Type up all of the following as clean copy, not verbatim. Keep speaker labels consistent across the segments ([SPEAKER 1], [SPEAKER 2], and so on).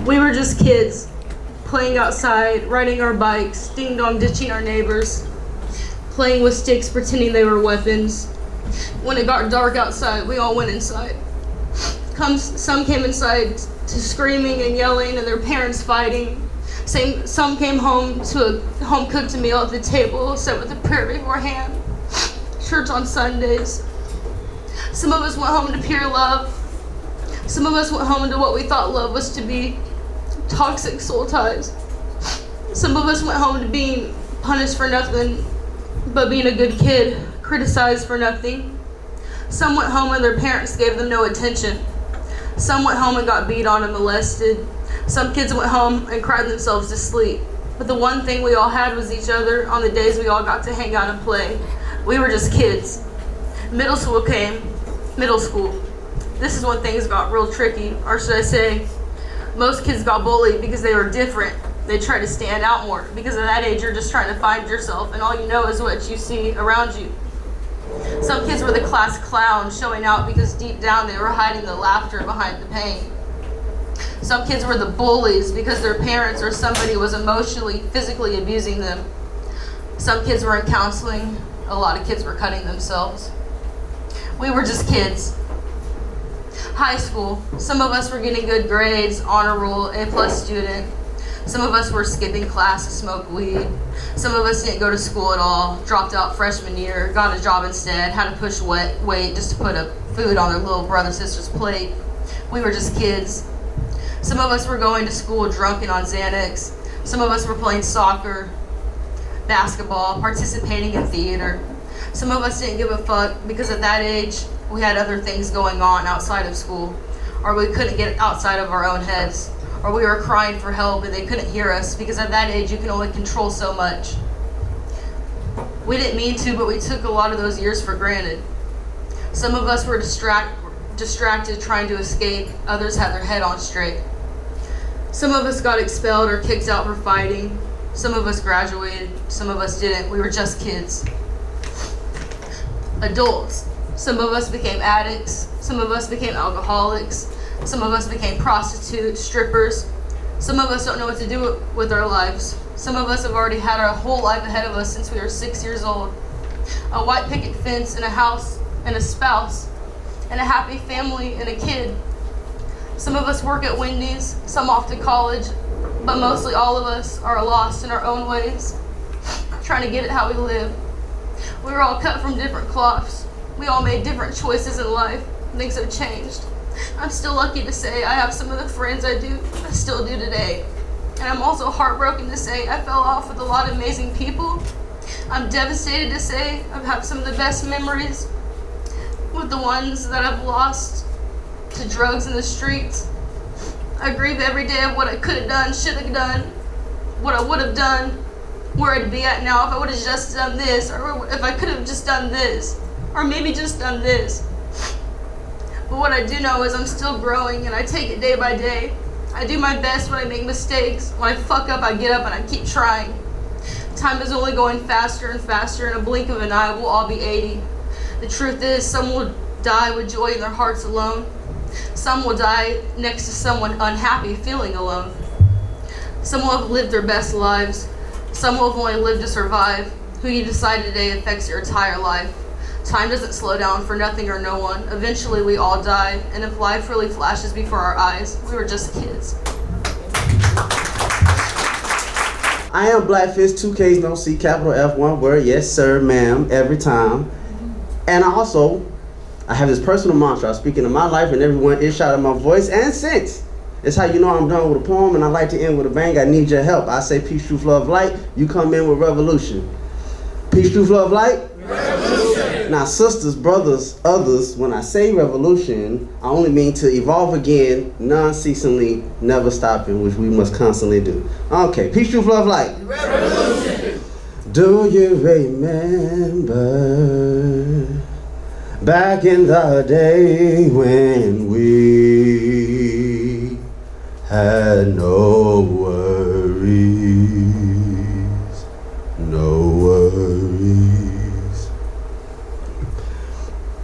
[SPEAKER 1] We were just kids, playing outside, riding our bikes, ding-dong ditching our neighbors, playing with sticks pretending they were weapons. When it got dark outside, we all went inside. Some came inside to screaming and yelling and their parents fighting. Some came home to a home-cooked meal at the table, set with a prayer beforehand. Church on Sundays. Some of us went home to pure love. Some of us went home into what we thought love was to be, toxic soul ties. Some of us went home to being punished for nothing but being a good kid, criticized for nothing. Some went home and their parents gave them no attention. Some went home and got beat on and molested. Some kids went home and cried themselves to sleep. But the one thing we all had was each other on the days we all got to hang out and play. We were just kids. Middle school came. Middle school. This is when things got real tricky, or should I say, most kids got bullied because they were different. They tried to stand out more. Because at that age, you're just trying to find yourself, and all you know is what you see around you. Some kids were the class clown, showing out because deep down they were hiding the laughter behind the pain. Some kids were the bullies because their parents or somebody was emotionally, physically abusing them. Some kids were in counseling. A lot of kids were cutting themselves. We were just kids. High school. Some of us were getting good grades, honor roll, A+ student. Some of us were skipping class to smoke weed. Some of us didn't go to school at all, dropped out freshman year, got a job instead, had to push weight just to put up food on their little brother sister's plate. We were just kids. Some of us were going to school drunken on Xanax. Some of us were playing soccer, basketball, participating in theater. Some of us didn't give a fuck because at that age, we had other things going on outside of school, or we couldn't get outside of our own heads, or we were crying for help and they couldn't hear us because at that age, you can only control so much. We didn't mean to, but we took a lot of those years for granted. Some of us were distracted trying to escape. Others had their head on straight. Some of us got expelled or kicked out for fighting. Some of us graduated. Some of us didn't. We were just kids. Adults. Some of us became addicts. Some of us became alcoholics. Some of us became prostitutes, strippers. Some of us don't know what to do with our lives. Some of us have already had our whole life ahead of us since we were 6 years old. A white picket fence and a house and a spouse and a happy family and a kid. Some of us work at Wendy's, some off to college, but mostly all of us are lost in our own ways, trying to get it how we live. We were all cut from different cloths. We all made different choices in life. Things have changed. I'm still lucky to say I have some of the friends I still do today. And I'm also heartbroken to say I fell off with a lot of amazing people. I'm devastated to say I've had some of the best memories with the ones that I've lost to drugs in the streets. I grieve every day of what I could have done, should have done, what I would have done, where I'd be at now if I would have just done this, or if I could have just done this, or maybe just done this. But what I do know is I'm still growing and I take it day by day. I do my best when I make mistakes. When I fuck up, I get up and I keep trying. Time is only going faster and faster. In a blink of an eye, we'll all be 80. The truth is, some will die with joy in their hearts alone. Some will die next to someone unhappy, feeling alone. Some will have lived their best lives. Some will have only lived to survive. Who you decide today affects your entire life. Time doesn't slow down for nothing or no one. Eventually we all die, and if life really flashes before our eyes, we were just kids.
[SPEAKER 2] I am Blackfish, 2 Ks, no C, capital F, one word, yes sir, ma'am, every time. And I have this personal mantra. I speak into my life and everyone is shot of my voice and sense. It's how you know I'm done with a poem and I like to end with a bang. I need your help. I say peace, truth, love, light. You come in with revolution. Peace, truth, love, light. Revolution. Now sisters, brothers, others, when I say revolution, I only mean to evolve again, non-ceasingly, never stopping, which we must constantly do. Okay, peace, truth, love, light. Revolution. Do you remember back in the day when we had no worries, no worries.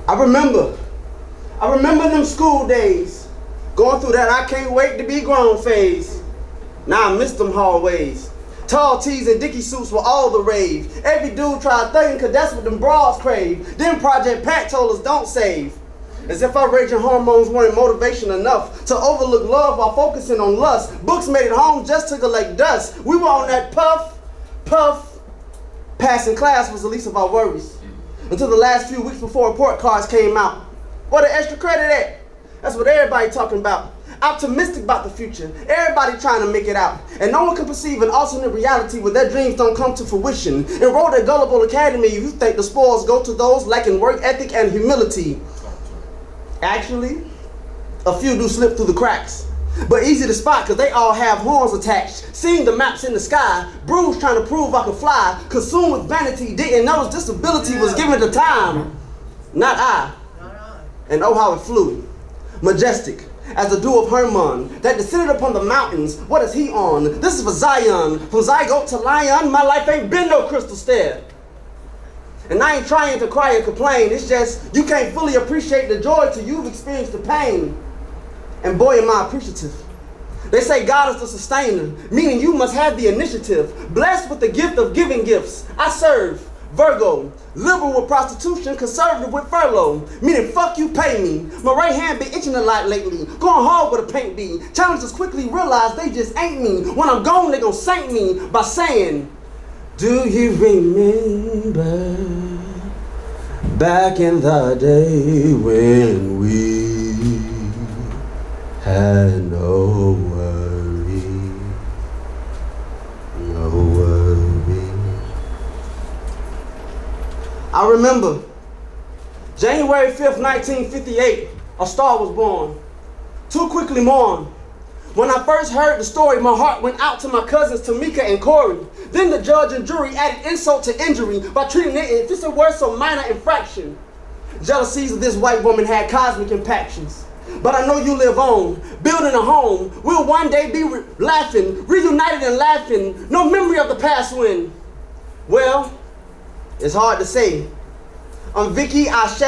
[SPEAKER 2] I remember them school days Going through that I can't wait to be grown phase. Now I miss them hallways. Tall tees and dicky suits were all the rave. Every dude tried thugging cause that's what them bras crave. Then Project Pat told us don't save. As if our raging hormones weren't motivation enough to overlook love while focusing on lust. Books made it home just to collect dust. We were on that puff. Passing class was the least of our worries. Until the last few weeks before report cards came out. Where the extra credit at? That's what everybody talking about. Optimistic about the future. Everybody trying to make it out. And no one can perceive an alternate reality where their dreams don't come to fruition. Enrolled at Gullible Academy, you think the spoils go to those lacking work ethic and humility. Actually, a few do slip through the cracks. But easy to spot because they all have horns attached. Seeing the maps in the sky, bruised trying to prove I could fly. Consumed with vanity, didn't know his disability was given the time. Not I. And oh how it flew. Majestic, as the dew of Hermon, that descended upon the mountains. What is he on? This is for Zion. From zygote to lion, my life ain't been no crystal stair. And I ain't trying to cry and complain. It's just you can't fully appreciate the joy till you've experienced the pain. And boy am I appreciative. They say God is the sustainer, meaning you must have the initiative. Blessed with the gift of giving gifts. I serve, Virgo, liberal with prostitution, conservative with furlough. Meaning fuck you, pay me. My right hand been itching a lot lately. Going hard with a paint bee. Challengers quickly realize they just ain't me. When I'm gone, they gon' saint me by saying, do you remember back in the day when we had no worry, no worry. I remember January 5th, 1958, a star was born. Too quickly mourned. When I first heard the story, my heart went out to my cousins Tamika and Corey. Then the judge and jury added insult to injury by treating it if it's a word so minor infraction. Jealousies of this white woman had cosmic impactions. But I know you live on, building a home. We'll one day be laughing, reunited and laughing. No memory of the past when. Well, it's hard to say. I'm Vicky, Ashe.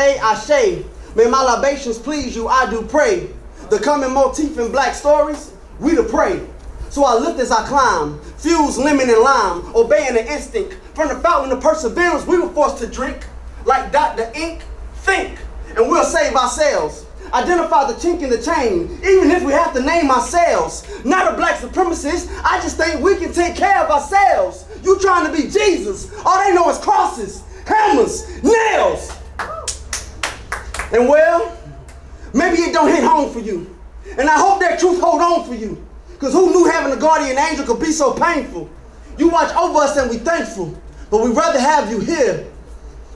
[SPEAKER 2] May my libations please you, I do pray. The common motif in black stories, we the prey. So I lift as I climb, fuse lemon and lime, obeying the instinct. From the fountain of perseverance, we were forced to drink. Like Dr. Ink, think, and we'll save ourselves. Identify the chink in the chain, even if we have to name ourselves. Not a black supremacist, I just think we can take care of ourselves. You trying to be Jesus, all they know is crosses, hammers, nails. And well, maybe it don't hit home for you. And I hope that truth hold on for you. Because who knew having a guardian angel could be so painful? You watch over us and we thankful. But we'd rather have you here.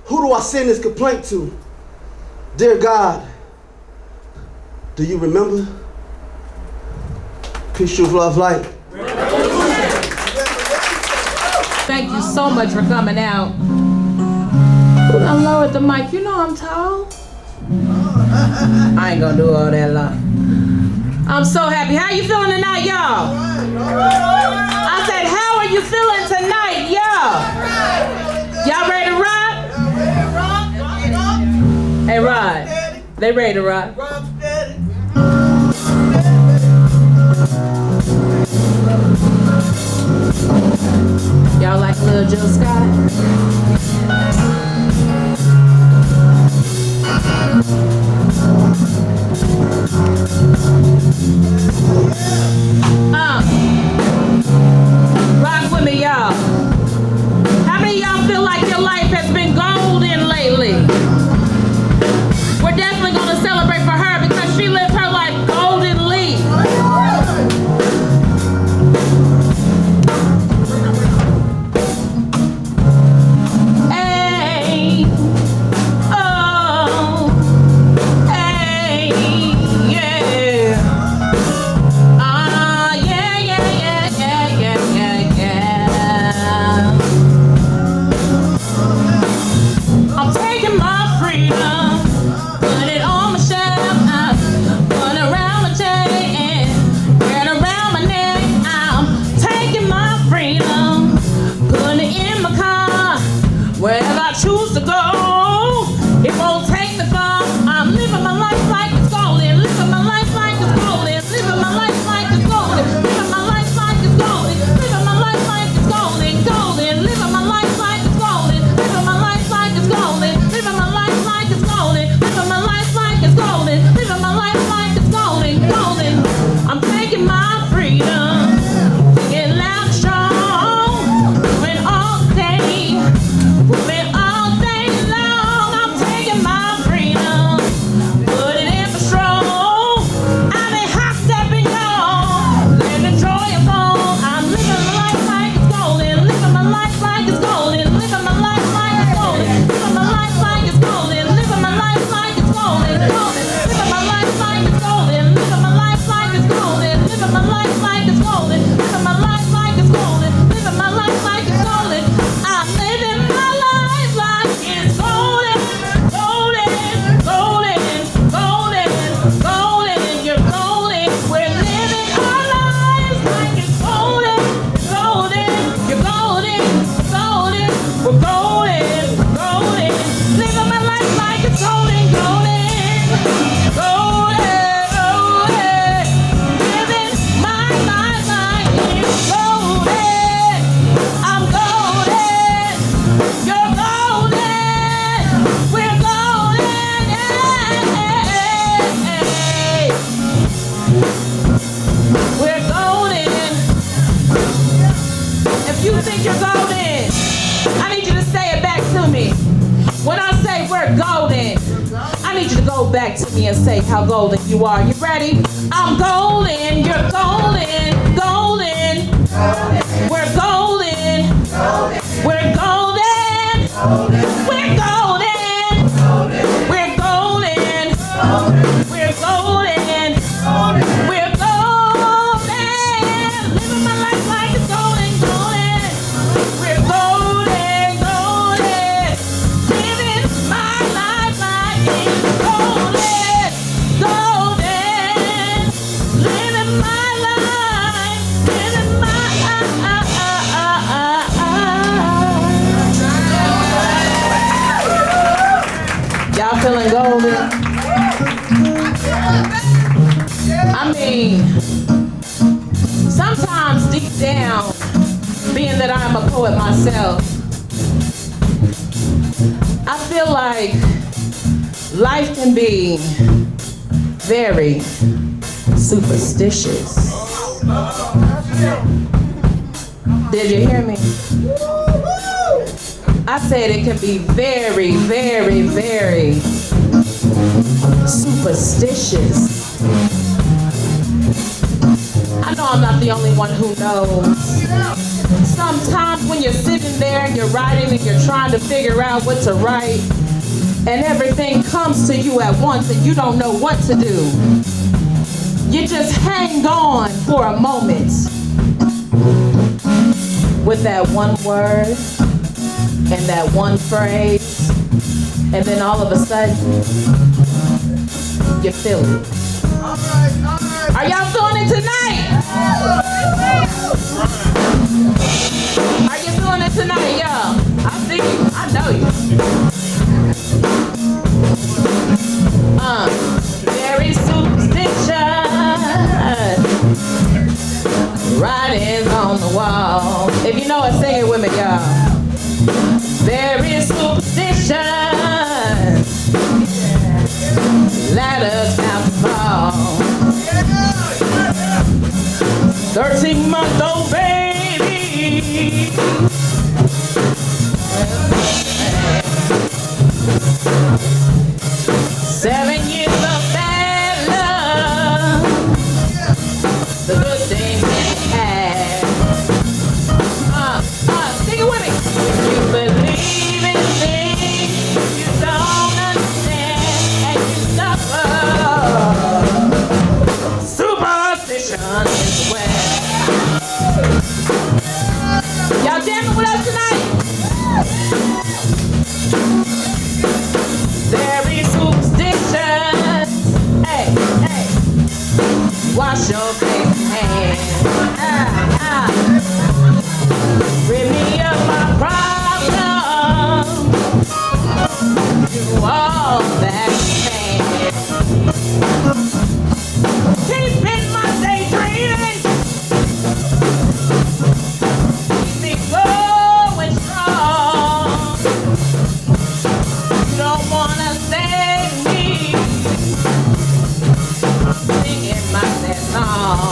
[SPEAKER 2] Who do I send this complaint to? Dear God, do you remember? Peace, truth, love, light.
[SPEAKER 3] Thank you so much for coming out. I lowered the mic. You know I'm tall. I ain't gonna do all that long. I'm so happy. How you feeling tonight, y'all? I said, how are you feeling tonight, y'all? Y'all ready to rock? Hey, Rod. They ready to rock? Y'all like Lil Jill Scott? Rock with me, y'all. How many of y'all feel like your life has been golden lately? We're definitely going to celebrate for her because she lived her life goldenly. Hey, oh. to me and say how golden you are. You ready? I'm golden, you're golden, golden. We're golden, we're golden, we're golden, we're golden, we're golden, we're golden. Living my life like it's golden, golden. We're golden, golden. Living my life like it's golden, golden. Living my life, living my Y'all feeling golden? I mean, sometimes deep down, being that I'm a poet myself, I feel like life can be very superstitious. Did you hear me? I said it can be very, very, very superstitious. I know I'm not the only one who knows. Sometimes when you're sitting there and you're writing and you're trying to figure out what to write, and everything comes to you at once and you don't know what to do, you just hang on for a moment with that one word and that one phrase, and then all of a sudden, you feel it. Are y'all feeling it tonight? Are you feeling it tonight, y'all? I see you. I know you. Very superstitious. Writings on the wall. If you know it, sing it with me, y'all. Very superstitious. Ladders bound to fall. 13-month-old baby. 7 years of bad love. The good things that we had. Sing it with me. You believe in things you don't understand and you suffer. Superstition is the way. Y'all jamming with us tonight? Very superstitious. Hey, hey. Wash your face and hands. Rid me of my problems. Do all that you can. Keeping my daydreaming. Keep me going strong. You don't wanna save me. Singing my sad song.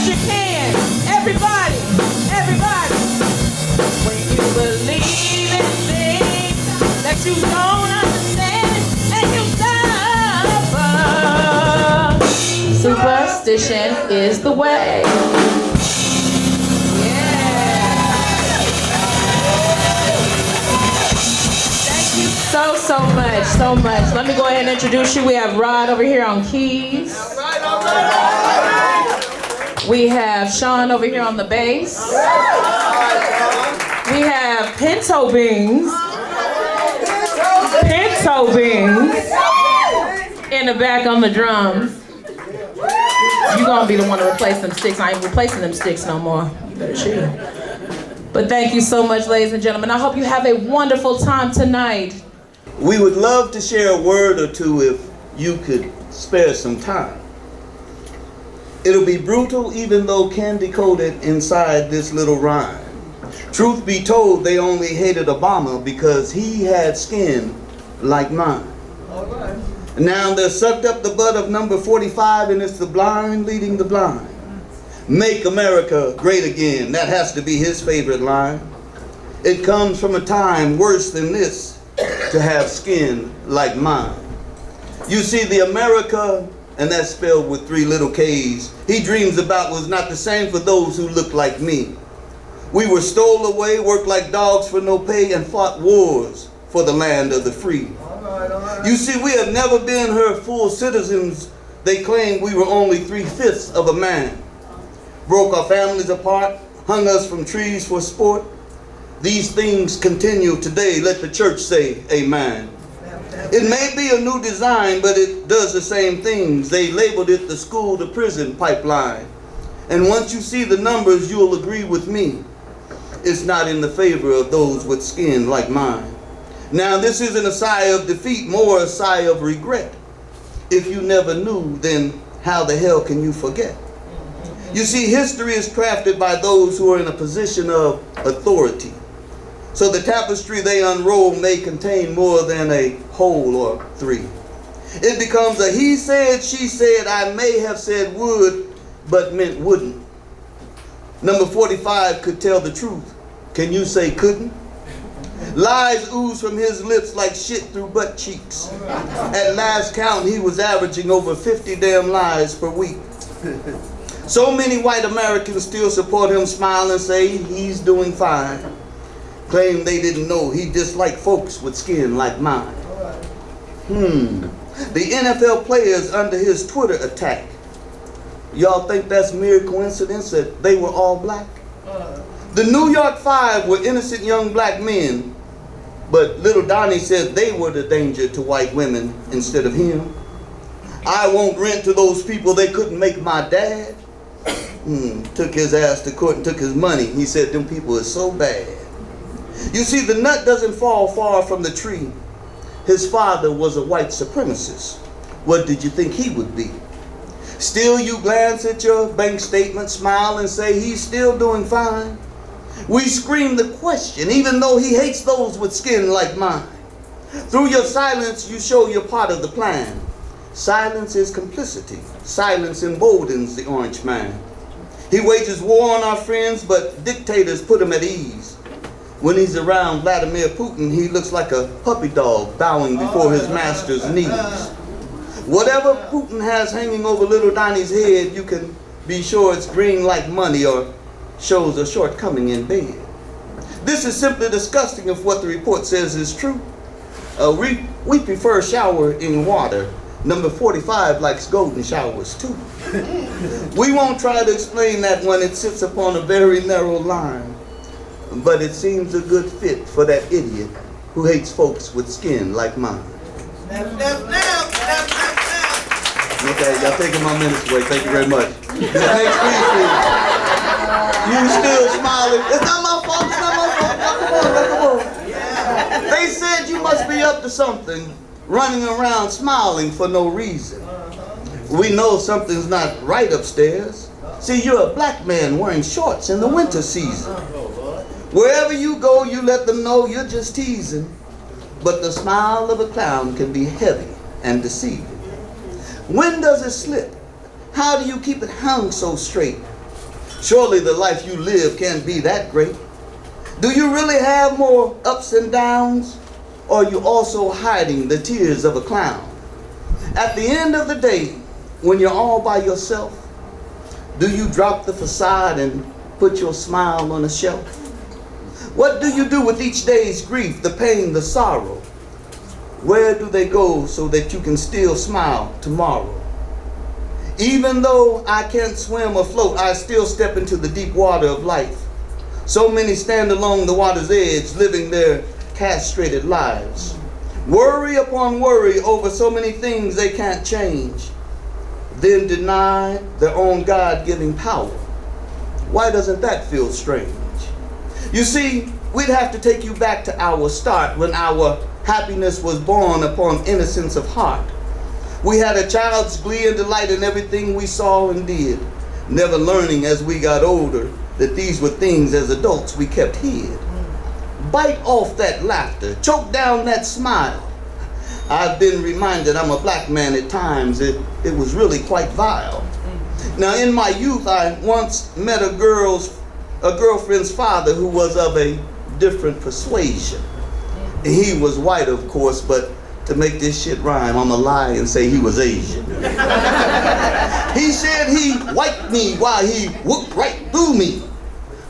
[SPEAKER 3] as you can. Everybody, everybody. When you believe in things that you don't understand and you suffer, superstition is the way. So much. Let me go ahead and introduce you. We have Rod over here on keys. We have Sean over here on the bass. We have Pinto Beans in the back on the drums. You're gonna be the one to replace them sticks. I ain't replacing them sticks no more. You better shoot. But thank you so much, ladies and gentlemen. I hope you have a wonderful time tonight.
[SPEAKER 4] We would love to share a word or two if you could spare some time. It'll be brutal even though candy-coated inside this little rhyme. Truth be told, they only hated Obama because he had skin like mine. All right. Now they're sucked up the butt of number 45 and it's the blind leading the blind. Make America great again. That has to be his favorite line. It comes from a time worse than this to have skin like mine. You see, the America, and that's spelled with 3 little K's, he dreams about was not the same for those who looked like me. We were stole away, worked like dogs for no pay, and fought wars for the land of the free. All right. You see, we have never been her full citizens. They claimed we were only 3/5 of a man. Broke our families apart, hung us from trees for sport. These things continue today. Let the church say amen. It may be a new design, but it does the same things. They labeled it the school to prison pipeline. And once you see the numbers, you'll agree with me. It's not in the favor of those with skin like mine. Now, this isn't a sigh of defeat, more a sigh of regret. If you never knew, then how the hell can you forget? You see, history is crafted by those who are in a position of authority. So the tapestry they unroll may contain more than a hole or 3. It becomes a he said, she said, I may have said would, but meant wouldn't. Number 45 could tell the truth. Can you say couldn't? Lies ooze from his lips like shit through butt cheeks. At last count, he was averaging over 50 damn lies per week. So many white Americans still support him, smile and say he's doing fine. Claim they didn't know he disliked folks with skin like mine. The NFL players under his Twitter attack. Y'all think that's mere coincidence that they were all black? The New York 5 were innocent young black men, but little Donnie said they were the danger to white women instead of him. I won't rent to those people, they couldn't make my dad. Took his ass to court and took his money. He said them people are so bad. You see, the nut doesn't fall far from the tree. His father was a white supremacist. What did you think he would be? Still you glance at your bank statement, smile and say he's still doing fine. We scream the question, even though he hates those with skin like mine. Through your silence, you show you're part of the plan. Silence is complicity. Silence emboldens the orange man. He wages war on our friends, but dictators put him at ease. When he's around Vladimir Putin, he looks like a puppy dog bowing before his master's knees. Whatever Putin has hanging over little Donnie's head, you can be sure it's green like money or shows a shortcoming in bed. This is simply disgusting if what the report says is true. We prefer showering water. Number 45 likes golden showers too. We won't try to explain that when it sits upon a very narrow line. But it seems a good fit for that idiot who hates folks with skin like mine. Okay, y'all taking my minutes away. Thank you very much. This next piece is, you still smiling. It's not my fault, it's not my fault. Come on. They said you must be up to something, running around smiling for no reason. We know something's not right upstairs. See, you're a black man wearing shorts in the winter season. Wherever you go, you let them know you're just teasing. But the smile of a clown can be heavy and deceiving. When does it slip? How do you keep it hung so straight? Surely the life you live can't be that great. Do you really have more ups and downs, or are you also hiding the tears of a clown? At the end of the day, when you're all by yourself, do you drop the facade and put your smile on a shelf? What do you do with each day's grief, the pain, the sorrow? Where do they go so that you can still smile tomorrow? Even though I can't swim or float, I still step into the deep water of life. So many stand along the water's edge, living their castrated lives. Worry upon worry over so many things they can't change, then deny their own God-given power. Why doesn't that feel strange? You see, we'd have to take you back to our start, when our happiness was born upon innocence of heart. We had a child's glee and delight in everything we saw and did, never learning as we got older that these were things as adults we kept hid. Bite off that laughter, choke down that smile. I've been reminded I'm a black man at times. It was really quite vile. Now in my youth, I once met a girlfriend's father who was of a different persuasion. He was white, of course, but to make this shit rhyme, I'ma lie and say he was Asian. He said he wiped me while he whooped right through me.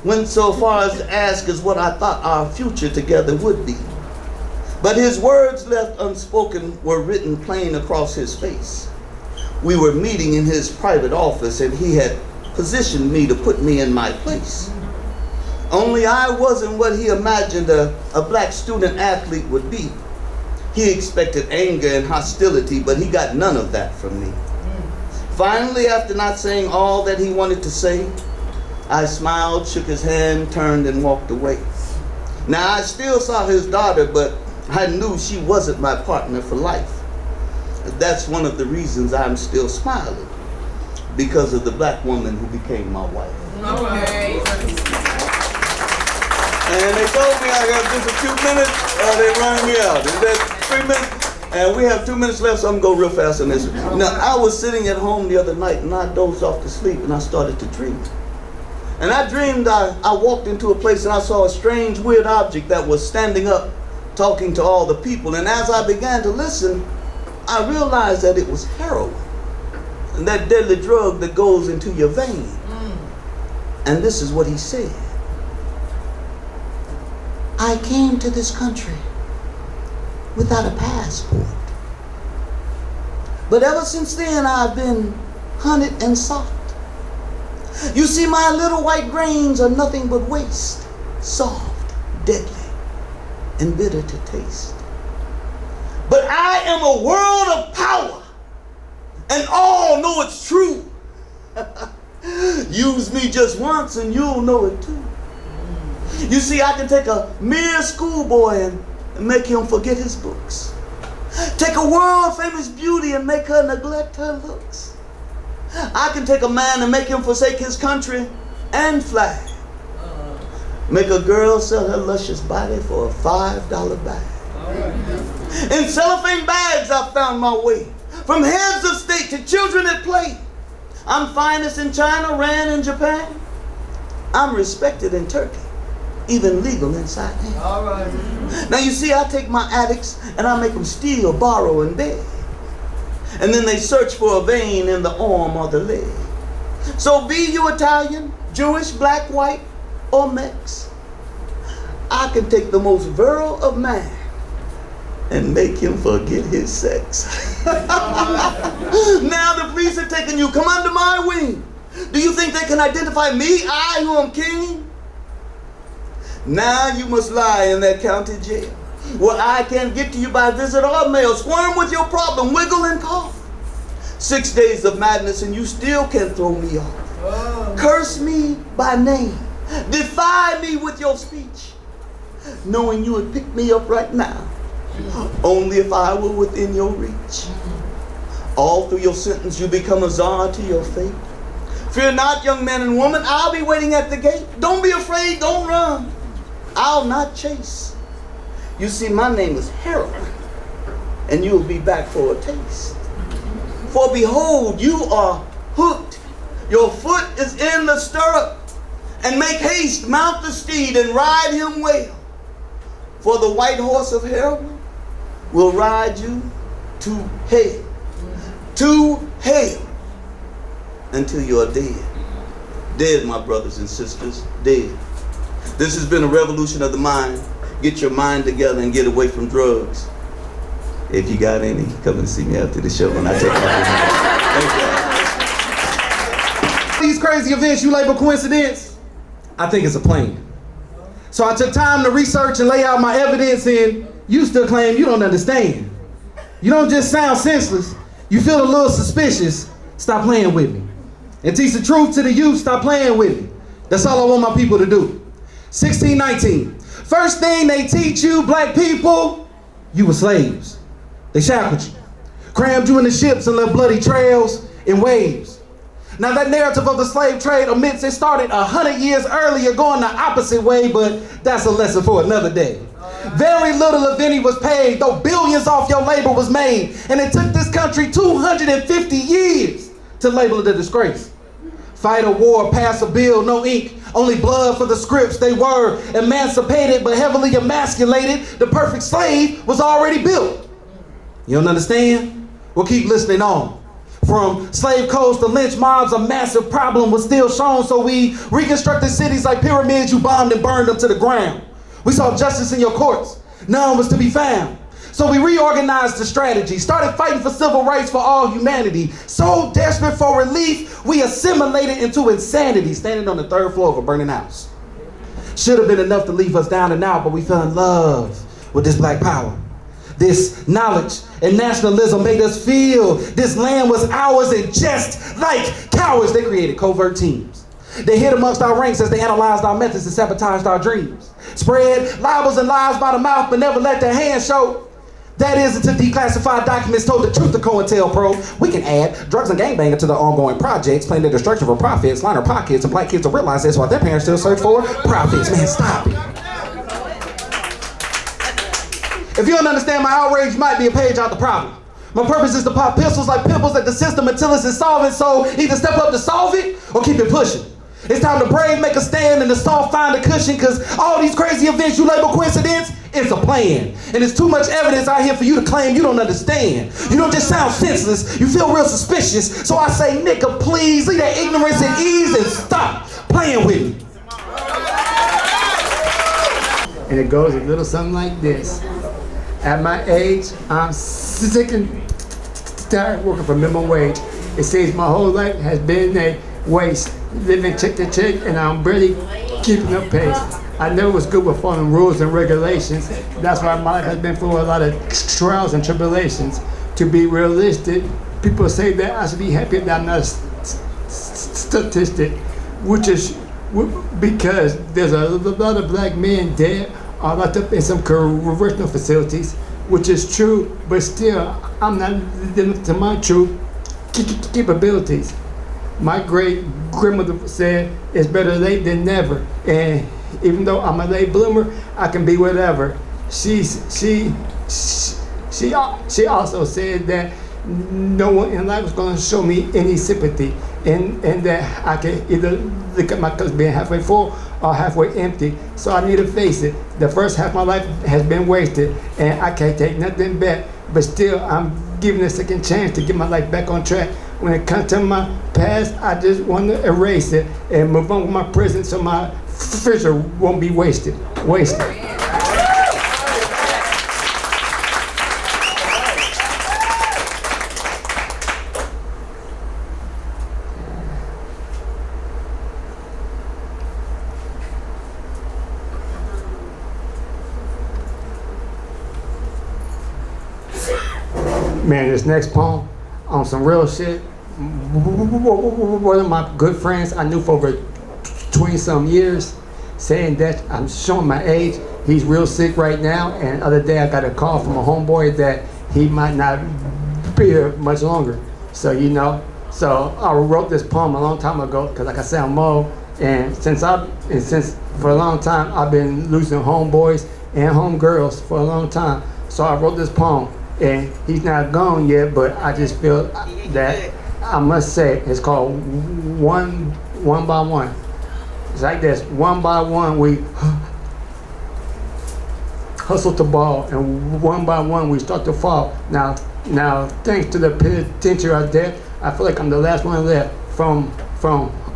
[SPEAKER 4] Went so far as to ask us what I thought our future together would be. But his words left unspoken were written plain across his face. We were meeting in his private office, and he had positioned me to put me in my place. Only I wasn't what he imagined a black student athlete would be. He expected anger and hostility, but he got none of that from me. Finally, after not saying all that he wanted to say, I smiled, shook his hand, turned, and walked away. Now, I still saw his daughter, but I knew she wasn't my partner for life. That's one of the reasons I'm still smiling, because of the black woman who became my wife.
[SPEAKER 3] Okay.
[SPEAKER 4] And they told me I got just a few minutes, or they run me out. Is that 3 minutes? And we have 2 minutes left, so I'm gonna go real fast on this. Now, I was sitting at home the other night, and I dozed off to sleep, and I started to dream. And I dreamed I walked into a place, and I saw a strange, weird object that was standing up, talking to all the people. And as I began to listen, I realized that it was heroin, and that deadly drug that goes into your vein. And this is what he said. I came to this country without a passport. But ever since then, I've been hunted and sought. You see, my little white grains are nothing but waste, soft, deadly, and bitter to taste. But I am a world of power, and all know it's true. Use me just once and you'll know it too. You see, I can take a mere schoolboy and make him forget his books. Take a world famous beauty and make her neglect her looks. I can take a man and make him forsake his country and flag. Make a girl sell her luscious body for a $5 bag. In cellophane bags I found my way, from heads of state to children at play. I'm finest in China, ran in Japan. I'm respected in Turkey, even legal in Saipan.
[SPEAKER 5] All right.
[SPEAKER 4] Now you see, I take my addicts and I make them steal, borrow, and beg. And then they search for a vein in the arm or the leg. So be you Italian, Jewish, black, white, or Mex, I can take the most virile of man and make him forget his sex. Now the police are taking you, come under my wing. Do you think they can identify me, I who am king? Now you must lie in that county jail, where I can't get to you by visit or mail. Squirm with your problem, wiggle and cough. 6 days of madness and you still can't throw me off. Curse me by name, defy me with your speech, knowing you would pick me up right now, only if I were within your reach. All through your sentence you become a czar to your fate. Fear not, young man and woman, I'll be waiting at the gate. Don't be afraid, don't run, I'll not chase. You see, my name is heroin, and you'll be back for a taste. For behold, you are hooked. Your foot is in the stirrup. And make haste, mount the steed, and ride him well. For the white horse of heroin will ride you to hell. To hell. Until you are dead. Dead, my brothers and sisters. Dead. This has been a revolution of the mind. Get your mind together and get away from drugs. If you got any, come and see me after the show when I take my Thank you.
[SPEAKER 5] These crazy events you label coincidence, I think it's a plan. So I took time to research and lay out my evidence, and you still claim you don't understand. You don't just sound senseless, you feel a little suspicious. Stop playing with me. And teach the truth to the youth, stop playing with me. That's all I want my people to do. 1619. First thing they teach you, black people, you were slaves. They shackled you, crammed you in the ships and left bloody trails in waves. Now that narrative of the slave trade omits it started 100 years earlier going the opposite way, but that's a lesson for another day. Very little if any was paid, though billions off your labor was made. And it took this country 250 years to label it a disgrace. Fight a war, pass a bill, no ink, only blood for the scripts. They were emancipated but heavily emasculated. The perfect slave was already built. You don't understand? Well, keep listening on. From slave codes to lynch mobs, a massive problem was still shown, so we reconstructed cities like pyramids. You bombed and burned them to the ground. We saw justice in your courts. None was to be found. So we reorganized the strategy, started fighting for civil rights for all humanity. So desperate for relief, we assimilated into insanity, standing on the 3rd floor of a burning house. Should have been enough to leave us down and out, but we fell in love with this black power. This knowledge and nationalism made us feel this land was ours, and just like cowards, they created covert teams. They hid amongst our ranks as they analyzed our methods and sabotaged our dreams. Spread libels and lies by the mouth, but never let their hands show. That is until declassified documents told the truth to COINTELPRO. We can add drugs and gangbanging to the ongoing projects, playing the destruction for profits, liner pockets, and black kids to realize this while their parents still search for profits. Man, stop it. If you don't understand my outrage, you might be a page out the problem. My purpose is to pop pistols like pimples at the system until it's insolvent, so either step up to solve it or keep it pushing. It's time the brave make a stand and the soft find a cushion, because all these crazy events you label coincidence, it's a plan. And there's too much evidence out here for you to claim you don't understand. You don't just sound senseless, you feel real suspicious. So I say, nigga, please leave that ignorance at ease and stop playing with me.
[SPEAKER 6] And it goes a little something like this. At my age, I'm sick and tired working for minimum wage. It seems my whole life has been a waste, living check to check, and I'm barely keeping up pace. I never was good with following rules and regulations. That's why my life has been full of a lot of trials and tribulations. To be realistic, people say that I should be happy that I'm not a statistic, which is because there's a lot of black men dead or locked up in some correctional facilities, which is true, but still, I'm not living to my true capabilities. My great grandmother said, it's better late than never. And even though I'm a late bloomer, I can be whatever. She also said that no one in life was going to show me any sympathy, and that I can either look at my cup being halfway full or halfway empty. So I need to face it. The first half of my life has been wasted, and I can't take nothing back. But still, I'm giving a second chance to get my life back on track. When it comes to my past, I just want to erase it and move on with my present, so my future won't be wasted. Man, this next poem on some real shit. One of my good friends I knew for over 20-some years, saying that I'm showing my age. He's real sick right now, and the other day I got a call from a homeboy that he might not be here much longer. So so I wrote this poem a long time ago because, like I said, I'm old, and since for a long time I've been losing homeboys and homegirls for a long time. So I wrote this poem. And he's not gone yet, but I just feel that I must say it's called One by One. It's like this. One by one, we hustle the ball, and one by one, we start to fall. Now, thanks to the penitentiary of death, I feel like I'm the last one left from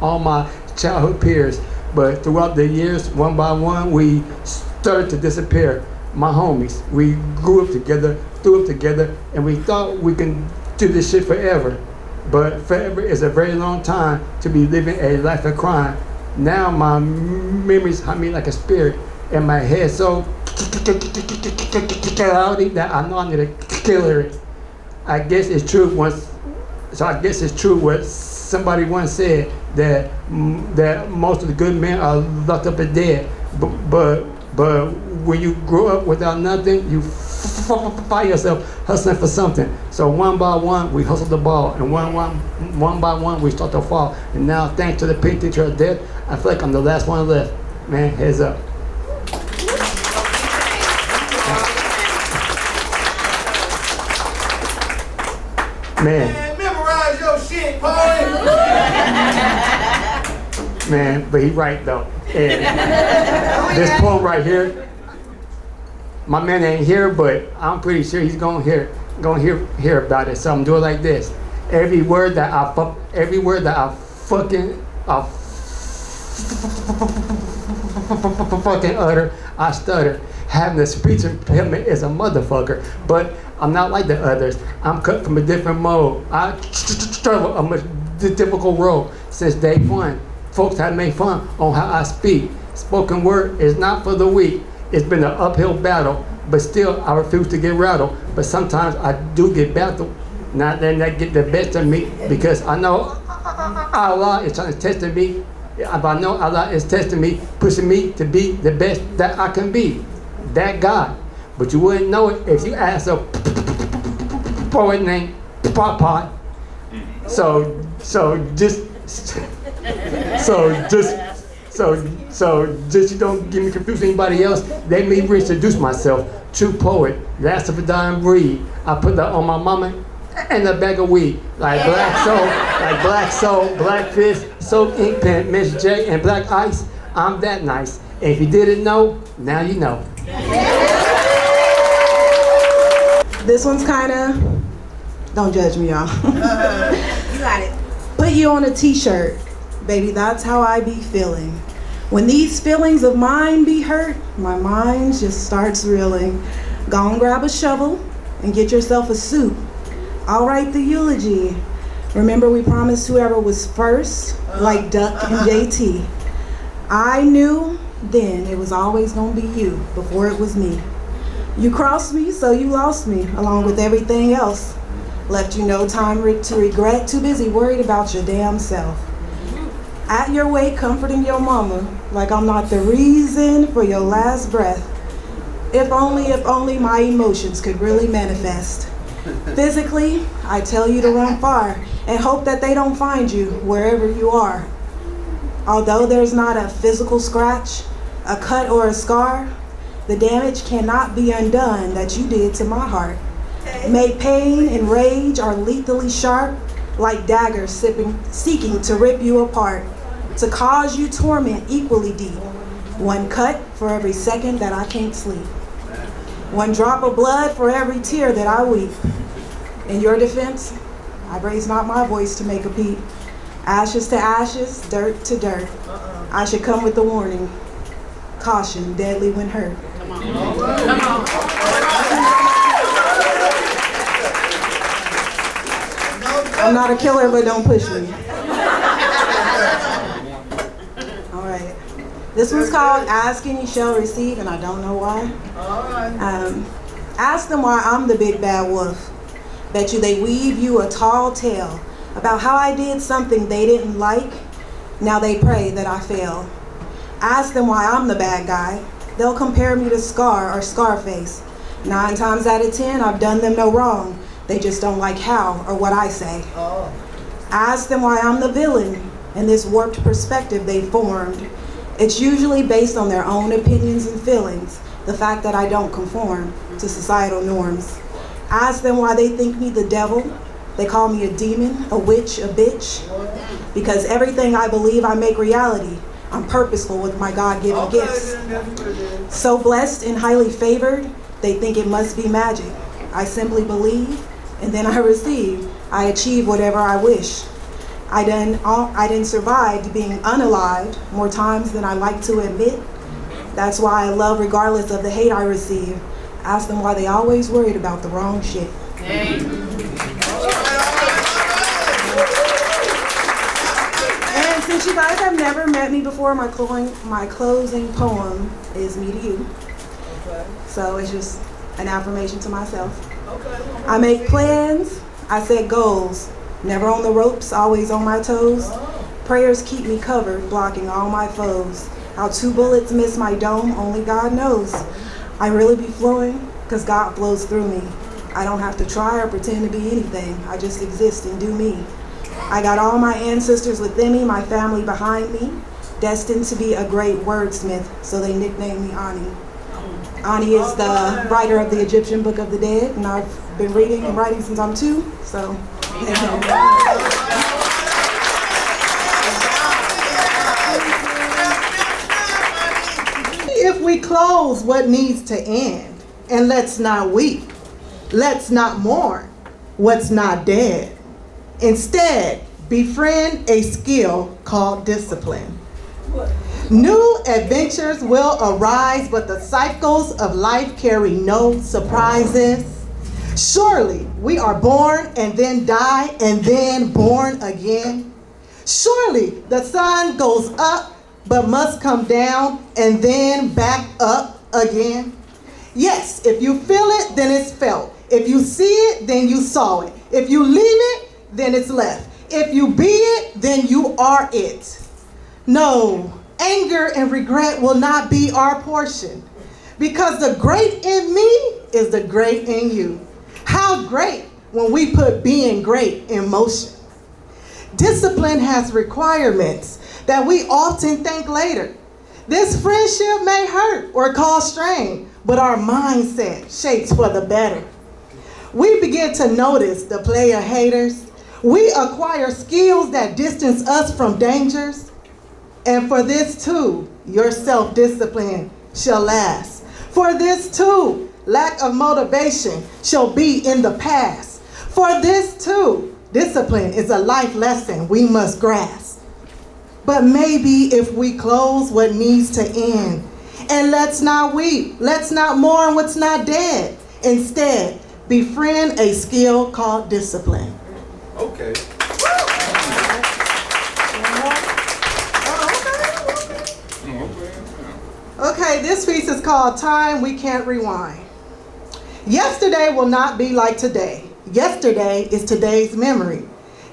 [SPEAKER 6] all my childhood peers. But throughout the years, one by one, we started to disappear. My homies, we grew up together, threw up together, and we thought we can do this shit forever. But forever is a very long time to be living a life of crime. Now my memories haunt me like a spirit, and my head so cloudy that I know I need to kill her. I guess it's true what somebody once said, that most of the good men are locked up and dead. But when you grow up without nothing, you find yourself hustling for something. So one by one, we hustle the ball, and one by one, we start to fall. And now, thanks to the penitentiary of death, I feel like I'm the last one left. Man, heads up. Man,
[SPEAKER 5] memorize your shit, boy.
[SPEAKER 6] Man, but he right though. And this poem right here, my man ain't here, but I'm pretty sure he's gonna hear about it. So I'm doing like this. Every word that I fucking utter, I stutter. Having a speech impediment is a motherfucker, but I'm not like the others. I'm cut from a different mold. I struggle a much difficult road since day one. Folks have made fun on how I speak. Spoken word is not for the weak. It's been an uphill battle, but still I refuse to get rattled. But sometimes I do get battled. Not letting that get the best of me, because I know Allah is trying to test me. If I know Allah is testing me, pushing me to be the best that I can be. That God. But you wouldn't know it if you asked a poet named Papa. So just you don't get me confused with anybody else. Let me reintroduce myself. True poet, last of a dying breed. I put that on my mama and a bag of weed. Like black soul, black fist, soap ink pen, Miss J, and black ice. I'm that nice. And if you didn't know, now you know.
[SPEAKER 7] This one's kinda, don't judge me, y'all. You got it. Put you on a t-shirt, baby, that's how I be feeling. When these feelings of mine be hurt, my mind just starts reeling. Go and grab a shovel and get yourself a suit. I'll write the eulogy. Remember we promised whoever was first, like Duck and JT. I knew then it was always gonna be you before it was me. You crossed me, so you lost me, along with everything else. Left you no time to regret, too busy worried about your damn self. At your weight, comforting your mama, like I'm not the reason for your last breath. If only my emotions could really manifest. Physically, I tell you to run far, and hope that they don't find you wherever you are. Although there's not a physical scratch, a cut or a scar, the damage cannot be undone that you did to my heart. May pain and rage are lethally sharp, like daggers seeking to rip you apart, to cause you torment equally deep. One cut for every second that I can't sleep. One drop of blood for every tear that I weep. In your defense, I raise not my voice to make a peep. Ashes to ashes, dirt to dirt. I should come with the warning. Caution, deadly when hurt. Come on. Come on. I'm not a killer, but don't push me. All right. This one's called Ask and You Shall Receive, and I don't know why. Ask them why I'm the big bad wolf. Bet you they weave you a tall tale about how I did something they didn't like. Now they pray that I fail. Ask them why I'm the bad guy. They'll compare me to Scar or Scarface. 9 times out of 10, I've done them no wrong. They just don't like how or what I say. Ask them why I'm the villain in this warped perspective they formed. It's usually based on their own opinions and feelings, the fact that I don't conform to societal norms. Ask them why they think me the devil. They call me a demon, a witch, a bitch. Because everything I believe I make reality. I'm purposeful with my God-given gifts. So blessed and highly favored, they think it must be magic. I simply believe, and then I receive. I achieve whatever I wish. I done survived being unalived more times than I like to admit. That's why I love regardless of the hate I receive. Ask them why they always worried about the wrong shit. And since you guys have never met me before, my closing poem is Me to You. So it's just an affirmation to myself. I make plans, I set goals. Never on the ropes, always on my toes. Prayers keep me covered, blocking all my foes. How 2 bullets miss my dome, only God knows. I really be flowing, cause God flows through me. I don't have to try or pretend to be anything. I just exist and do me. I got all my ancestors within me, my family behind me. Destined to be a great wordsmith, so they nicknamed me Ani. Ani is the writer of the Egyptian Book of the Dead, and I've been reading and writing since I'm 2, so.
[SPEAKER 8] If we close what needs to end, and let's not weep, let's not mourn what's not dead. Instead, befriend a skill called discipline. New adventures will arise, but the cycles of life carry no surprises. Surely we are born and then die and then born again. Surely the sun goes up but must come down and then back up again. Yes, if you feel it, then it's felt. If you see it, then you saw it. If you leave it, then it's left. If you be it, then you are it. No, anger and regret will not be our portion, because the great in me is the great in you. How great when we put being great in motion. Discipline has requirements that we often thank later. This friendship may hurt or cause strain, but our mindset shapes for the better. We begin to notice the player haters. We acquire skills that distance us from dangers. And for this too, your self-discipline shall last. For this too, lack of motivation shall be in the past. For this too, discipline is a life lesson we must grasp. But maybe if we close what needs to end, and let's not weep, let's not mourn what's not dead. Instead, befriend a skill called discipline.
[SPEAKER 5] Okay.
[SPEAKER 8] Okay, this piece is called Time We Can't Rewind. Yesterday will not be like today. Yesterday is today's memory.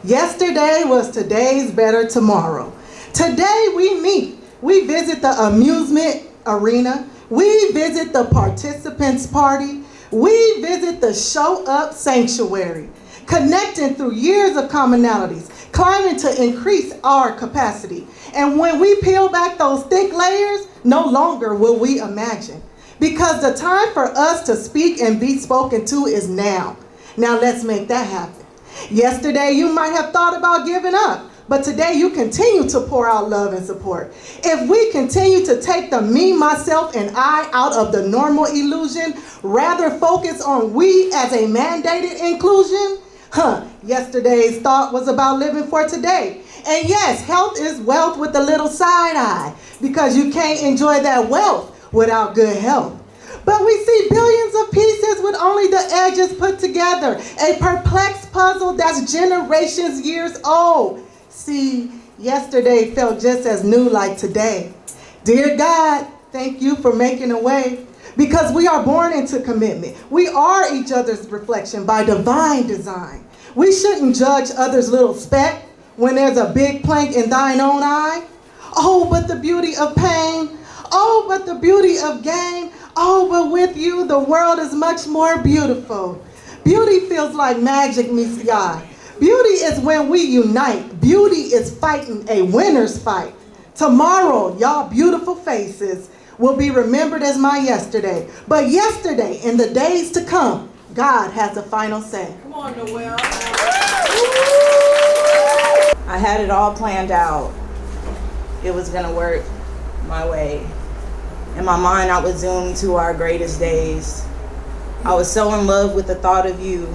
[SPEAKER 8] Yesterday was today's better tomorrow. Today we meet. We visit the amusement arena. We visit the participants party. We visit the show up sanctuary. Connecting through years of commonalities, climbing to increase our capacity. And when we peel back those thick layers, no longer will we imagine. Because the time for us to speak and be spoken to is now. Now let's make that happen. Yesterday you might have thought about giving up, but today you continue to pour out love and support. If we continue to take the me, myself, and I out of the normal illusion, rather focus on we as a mandated inclusion, yesterday's thought was about living for today. And yes, health is wealth with a little side eye, because you can't enjoy that wealth without good health. But we see billions of pieces with only the edges put together, a perplexed puzzle that's generations years old. See, yesterday felt just as new like today. Dear God, thank you for making a way, because we are born into commitment. We are each other's reflection by divine design. We shouldn't judge others' little speck when there's a big plank in thine own eye. Oh, but the beauty of pain. Oh, but the beauty of gain. Oh, but with you, the world is much more beautiful. Beauty feels like magic meets the eye. Beauty is when we unite. Beauty is fighting a winner's fight. Tomorrow, y'all beautiful faces will be remembered as my yesterday. But yesterday, in the days to come, God has the final say.
[SPEAKER 7] Come on, Noel. I had it all planned out.
[SPEAKER 9] it was gonna work my way. In my mind, I would zoom to our greatest days. I was so in love with the thought of you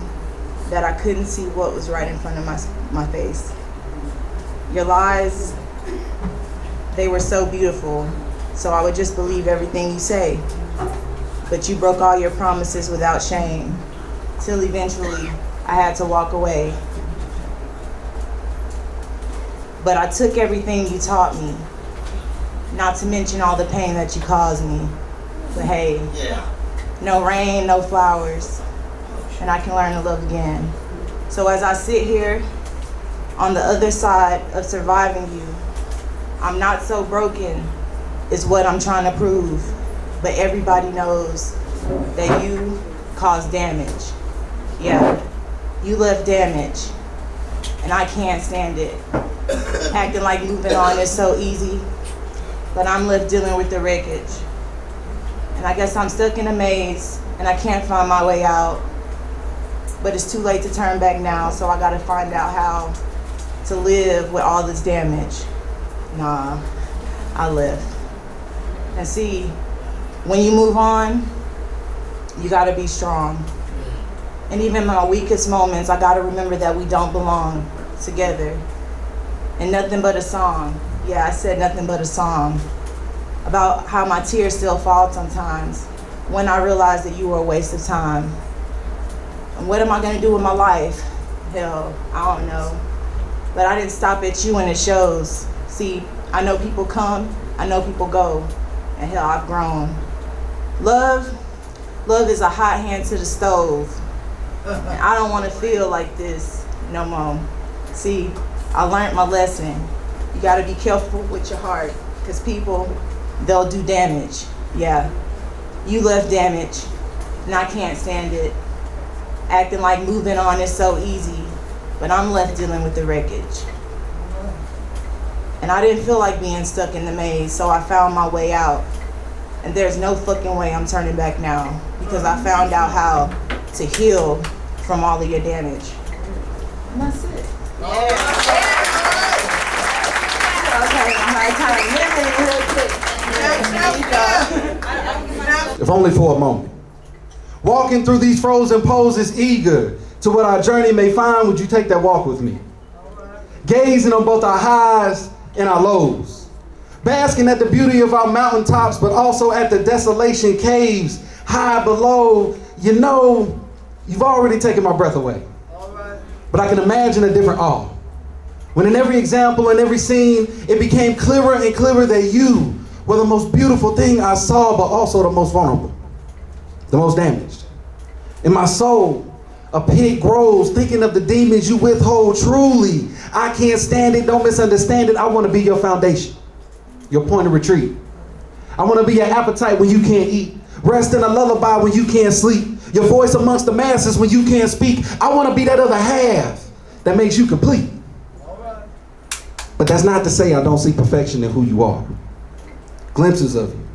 [SPEAKER 9] that I couldn't see what was right in front of my face. Your lies, they were so beautiful, so I would just believe everything you say. But you broke all your promises without shame, till eventually I had to walk away. But I took everything you taught me, not to mention all the pain that you caused me. But hey, no rain, no flowers, and I can learn to love again. So as I sit here on the other side of surviving you, I'm not so broken, is what I'm trying to prove. But everybody knows that you caused damage. Yeah, you left damage, and I can't stand it. Acting like moving on is so easy, but I'm left dealing with the wreckage. And I guess I'm stuck in a maze, and I can't find my way out. But it's too late to turn back now, so I gotta find out how to live with all this damage. Nah, I left. And see, when you move on, you gotta be strong. And even in my weakest moments, I gotta remember that we don't belong together. And nothing but a song, yeah, I said nothing but a song, about how my tears still fall sometimes when I realize that you were a waste of time. And what am I gonna do with my life? Hell, I don't know. But I didn't stop at you, and it shows. See, I know people come, I know people go, and hell, I've grown. Love is a hot hand to the stove. And I don't wanna feel like this no more. See, I learned my lesson. You gotta be careful with your heart, because people, they'll do damage. Yeah, you left damage, and I can't stand it. Acting like moving on is so easy, but I'm left dealing with the wreckage. And I didn't feel like being stuck in the maze, so I found my way out. And there's no fucking way I'm turning back now, because I found out how to heal from all of your damage. And that's it. Okay,
[SPEAKER 5] If only for a moment. Walking through these frozen poses, eager to what our journey may find, would you take that walk with me? Gazing on both our highs and our lows. Basking at the beauty of our mountaintops, but also at the desolation caves high below. You know, you've already taken my breath away. But I can imagine a different awe. When in every example, in every scene, it became clearer and clearer that you were the most beautiful thing I saw, but also the most vulnerable, the most damaged. In my soul, a pit grows, thinking of the demons you withhold. Truly, I can't stand it, don't misunderstand it. I want to be your foundation, your point of retreat. I want to be your appetite when you can't eat, rest in a lullaby when you can't sleep, your voice amongst the masses when you can't speak. I want to be that other half that makes you complete. But that's not to say I don't see perfection in who you are. Glimpses of you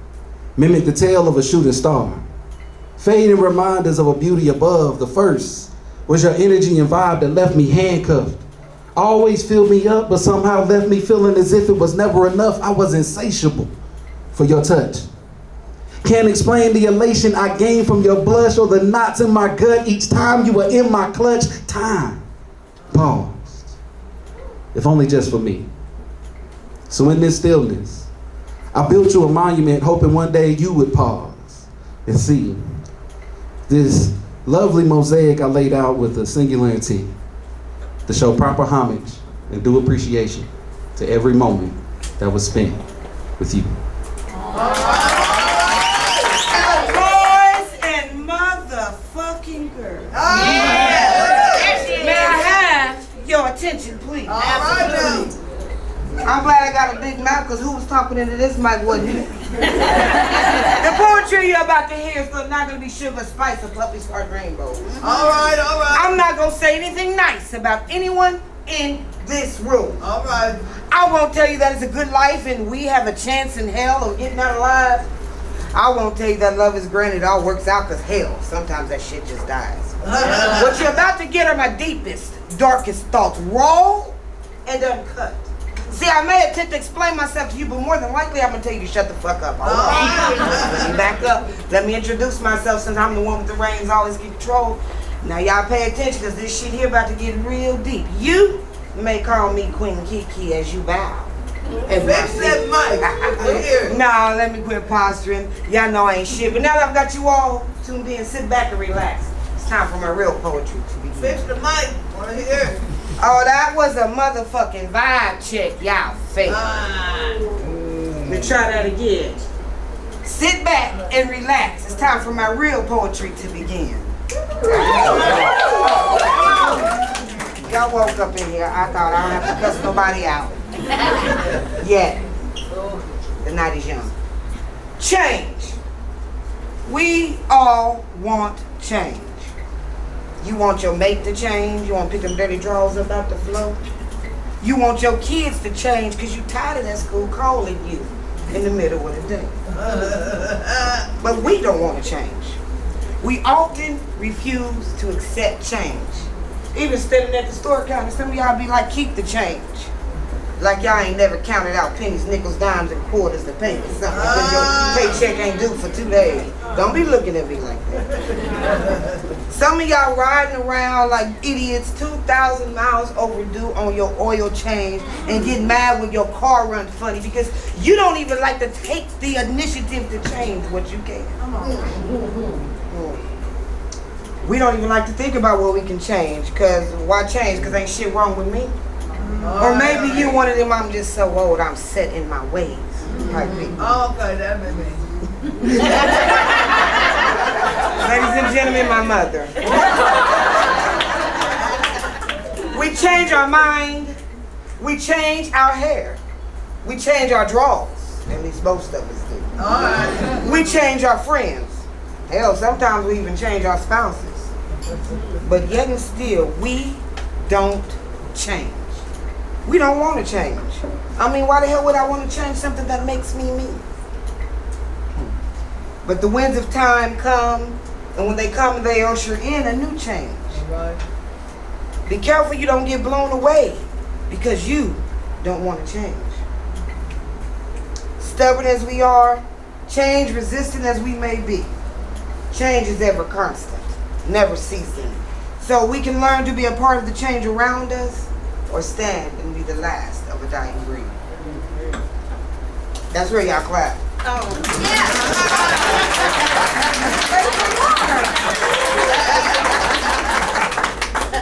[SPEAKER 5] mimic the tail of a shooting star, fading reminders of a beauty above. The first was your energy and vibe that left me handcuffed. Always filled me up, but somehow left me feeling as if it was never enough. I was insatiable for your touch. Can't explain the elation I gained from your blush or the knots in my gut each time you were in my clutch. Time paused, if only just for me. So in this stillness, I built you a monument, hoping one day you would pause and see this lovely mosaic I laid out with a singularity to show proper homage and due appreciation to every moment that was spent with you.
[SPEAKER 10] Boys and motherfucking girls. May I have your attention, please?
[SPEAKER 11] All right, now.
[SPEAKER 10] I'm glad I got a big mouth, because who was talking into this mic wasn't me. The poetry you're about to hear is not going to be sugar, spice, or puppy scarred rainbow.
[SPEAKER 11] All right, all right.
[SPEAKER 10] I'm not going to say anything nice about anyone in this room.
[SPEAKER 11] All right.
[SPEAKER 10] I won't tell you that it's a good life and we have a chance in hell of getting out alive. I won't tell you that love is granted, it all works out, because hell, sometimes that shit just dies. What you're about to get are my deepest, darkest thoughts, raw and uncut. See, I may attempt to explain myself to you, but more than likely I'm gonna tell you to shut the fuck up. All right. Let me back up. Let me introduce myself since I'm the one with the reins always keep control. Now y'all pay attention because this shit here about to get real deep. You may call me Queen Kiki as you bow.
[SPEAKER 11] Fix that mic.
[SPEAKER 10] Nah, let me quit posturing. Y'all know I ain't shit. But now that I've got you all tuned in, sit back and relax. It's time for my real poetry to begin.
[SPEAKER 11] Fix the mic. Wanna hear?
[SPEAKER 10] Oh, that was a motherfucking vibe check, y'all fake. Let me try that again. Sit back and relax. It's time for my real poetry to begin. Y'all woke up in here. I thought I don't have to cuss nobody out. Yet. The night is young. Change. We all want change. You want your mate to change. You want to pick them dirty drawers up out the floor. You want your kids to change because you tired of that school calling you in the middle of the day. But we don't want to change. We often refuse to accept change. Even standing at the store counter, some of y'all be like, keep the change. Like y'all ain't never counted out pennies, nickels, dimes, and quarters to pay for something because your paycheck ain't due for 2 days. Don't be looking at me like that. Some of y'all riding around like idiots, 2,000 miles overdue on your oil change and getting mad when your car runs funny because you don't even like to take the initiative to change what you can. We don't even like to think about what we can change because why change? Because ain't shit wrong with me. Or maybe you one of them, I'm just so old, I'm set in my ways. Like me.
[SPEAKER 11] Oh, okay, that made me.
[SPEAKER 10] Ladies and gentlemen, my mother. We change our mind. We change our hair. We change our drawers. At least most of us do.
[SPEAKER 11] All right.
[SPEAKER 10] We change our friends. Hell, sometimes we even change our spouses. But yet and still, we don't change. We don't want to change. I mean, why the hell would I want to change something that makes me me? But the winds of time come, and when they come, they usher in a new change.
[SPEAKER 11] Right.
[SPEAKER 10] Be careful you don't get blown away because you don't want to change. Stubborn as we are, change resistant as we may be, change is ever constant, never ceasing. So we can learn to be a part of the change around us or stand and be the last of a dying breed. That's where y'all clap.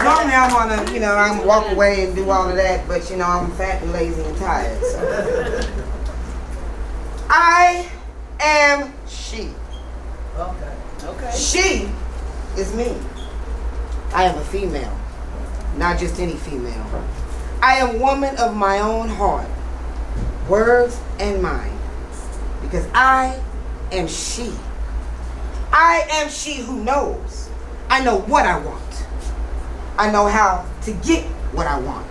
[SPEAKER 10] Normally I'm on a, I'm walk away and do all of that, but I'm fat and lazy and tired. So. I am she.
[SPEAKER 11] Okay.
[SPEAKER 10] She is me. I am a female, not just any female. I am woman of my own heart, words and mind, because I am she. I am she who knows. I know what I want. I know how to get what I want.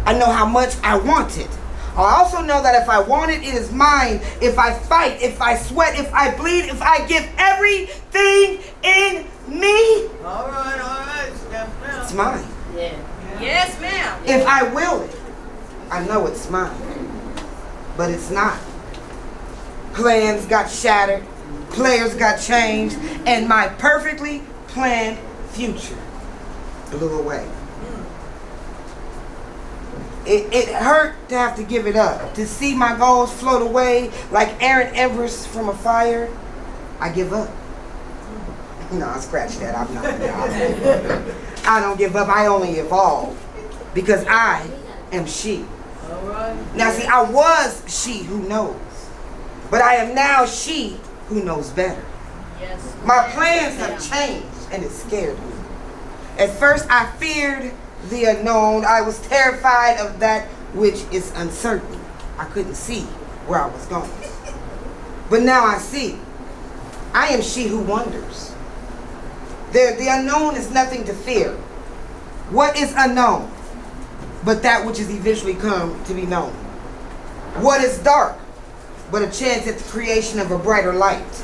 [SPEAKER 10] I know how much I want it. I also know that if I want it, it is mine. If I fight, if I sweat, if I bleed, if I give everything in me,
[SPEAKER 11] All right. Step down.
[SPEAKER 10] it's mine.
[SPEAKER 3] Yeah. Yes, ma'am.
[SPEAKER 10] If I will it, I know it's mine. But it's not. Plans got shattered, players got changed, and my perfectly planned future blew away. It hurt to have to give it up, to see my goals float away like errant embers from a fire. I give up. No, I scratch that. I'm not. I don't give up. I only evolve because I am she.
[SPEAKER 11] All right.
[SPEAKER 10] Now, see, I was she who knows, but I am now she who knows better.
[SPEAKER 3] Yes.
[SPEAKER 10] My plans have changed, and it scared me. At first, I feared the unknown. I was terrified of that which is uncertain. I couldn't see where I was going. But now I see. I am she who wonders. The unknown is nothing to fear. What is unknown? But that which is eventually come to be known. What is dark? But a chance at the creation of a brighter light.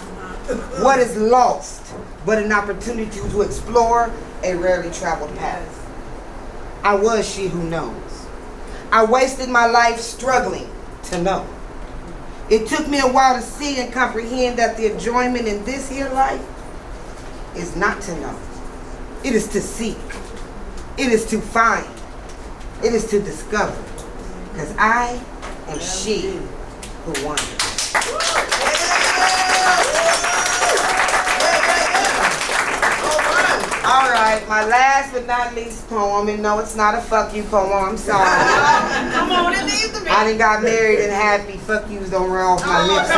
[SPEAKER 10] What is lost? But an opportunity to explore a rarely traveled path. I was she who knows. I wasted my life struggling to know. It took me a while to see and comprehend that the enjoyment in this here life is not to know. It is to seek. It is to find. It is to discover. Because I am she who wonders. All right, my last but not least poem, and no, it's not a fuck you poem, I'm sorry.
[SPEAKER 11] Come on, it needs to be.
[SPEAKER 10] I done got married and happy, fuck yous don't roll off my lips.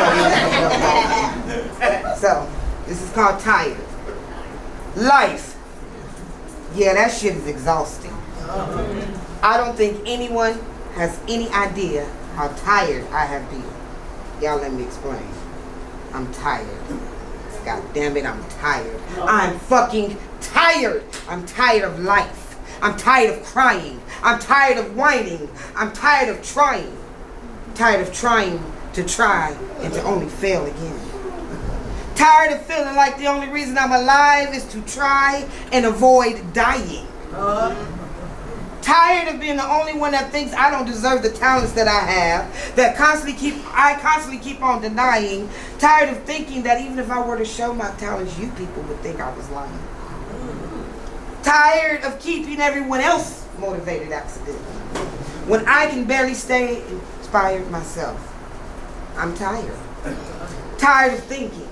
[SPEAKER 10] So, this is called Tired. Life. Yeah, that shit is exhausting. I don't think anyone has any idea how tired I have been. Y'all let me explain. I'm tired. God damn it, I'm tired. I'm fucking tired. I'm tired of life. I'm tired of crying. I'm tired of whining. I'm tired of trying. Tired of trying to try and to only fail again. Tired of feeling like the only reason I'm alive is to try and avoid dying. Tired of being the only one that thinks I don't deserve the talents that I have, that I constantly keep on denying. Tired of thinking that even if I were to show my talents, you people would think I was lying. Tired of keeping everyone else motivated accidentally, when I can barely stay inspired myself. I'm tired. Tired of thinking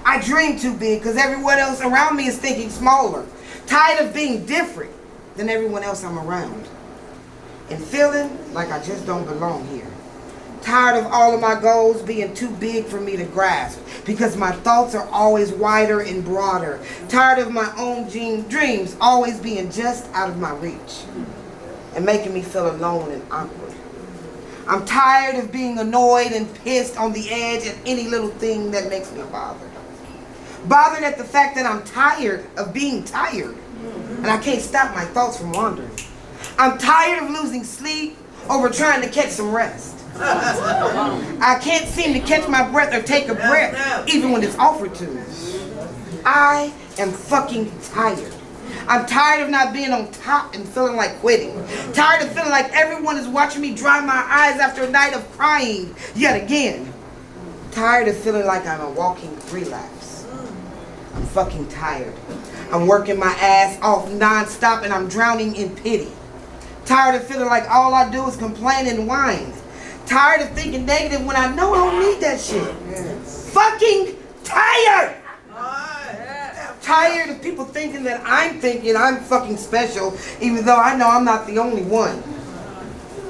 [SPEAKER 10] I dream too big because everyone else around me is thinking smaller. Tired of being different than everyone else I'm around, and feeling like I just don't belong here. Tired of all of my goals being too big for me to grasp because my thoughts are always wider and broader. Tired of my own dreams always being just out of my reach and making me feel alone and awkward. I'm tired of being annoyed and pissed on the edge at any little thing that makes me bothered. Bothered at the fact that I'm tired of being tired. And I can't stop my thoughts from wandering. I'm tired of losing sleep over trying to catch some rest. I can't seem to catch my breath or take a breath, even when it's offered to me. I am fucking tired. I'm tired of not being on top and feeling like quitting. Tired of feeling like everyone is watching me dry my eyes after a night of crying yet again. Tired of feeling like I'm a walking relapse. I'm fucking tired. I'm working my ass off non-stop and I'm drowning in pity. Tired of feeling like all I do is complain and whine. Tired of thinking negative when I know I don't need that shit. Fucking tired! Tired of people thinking that I'm thinking I'm fucking special, even though I know I'm not the only one.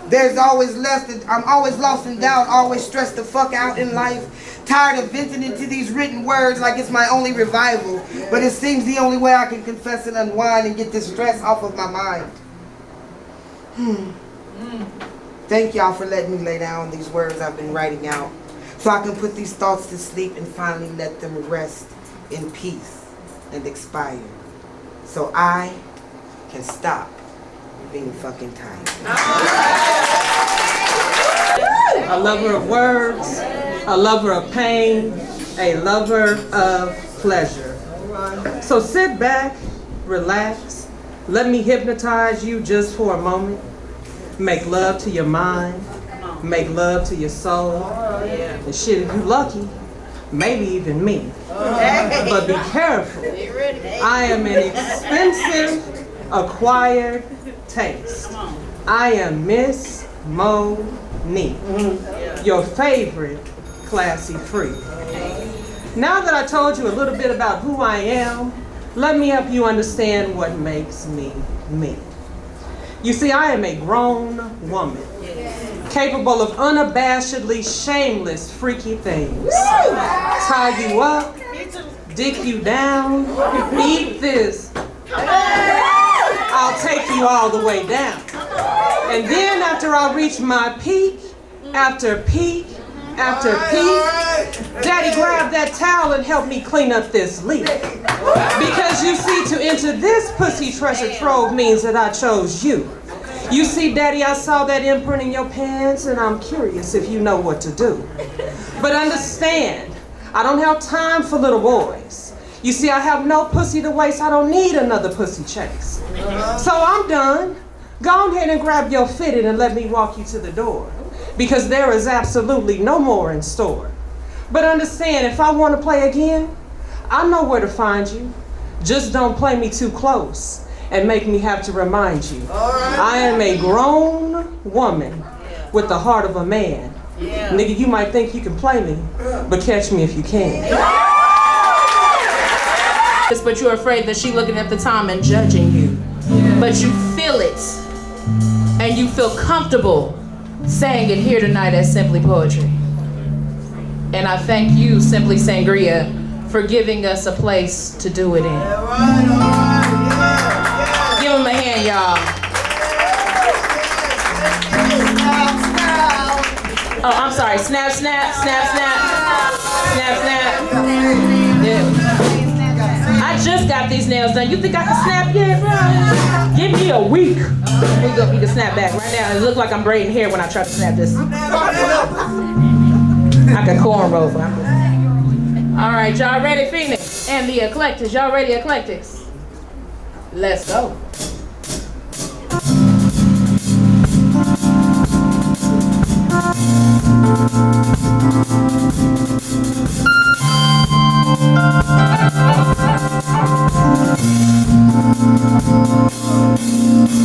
[SPEAKER 10] I'm always lost in doubt, always stressed the fuck out in life. Tired of venting into these written words like it's my only revival, but it seems the only way I can confess and unwind and get this stress off of my mind. Thank y'all for letting me lay down these words I've been writing out so I can put these thoughts to sleep and finally let them rest in peace and expire so I can stop being fucking tired.
[SPEAKER 3] A lover of words, a lover of pain, a lover of pleasure. So sit back, relax, let me hypnotize you just for a moment. Make love to your mind, make love to your soul, and shit, if you lucky, maybe even me. But be careful, I am an expensive, acquired taste. I am Miss Monique, your favorite classy freak. Now that I told you a little bit about who I am, let me help you understand what makes me me. You see, I am a grown woman, capable of unabashedly shameless, freaky things. Tie you up, dick you down, eat this. I'll take you all the way down. And then after I reach my peak, after peak, after peak, Daddy grab that towel and help me clean up this leak. Because you see, to enter this pussy treasure trove means that I chose you. You see, Daddy, I saw that imprint in your pants and I'm curious if you know what to do. But understand, I don't have time for little boys. You see, I have no pussy to waste. I don't need another pussy chase. So I'm done.
[SPEAKER 12] Go ahead and grab your fitted and let me walk you to the door, because there is absolutely no more in store. But understand, if I want to play again, I know where to find you. Just don't play me too close and make me have to remind you. I am a grown woman with the heart of a man. Nigga, you might think you can play me, but catch me if you can.
[SPEAKER 3] But you're afraid that she looking at the time and judging you. But you feel it, and you feel comfortable saying it here tonight as Simply Poetry. And I thank you, Simply Sangria, for giving us a place to do it in. Give them a hand, y'all. Oh, I'm sorry. Snap, snap, snap, snap. Snap, snap. Yeah. I just got these nails done. You think I can snap yet, bro? Give me a week. We can snap back right now. It looks like I'm braiding hair when I try to snap this. I can cornrow. All right, y'all ready, Phoenix? And the Eclectics. Y'all ready, Eclectics? Let's go.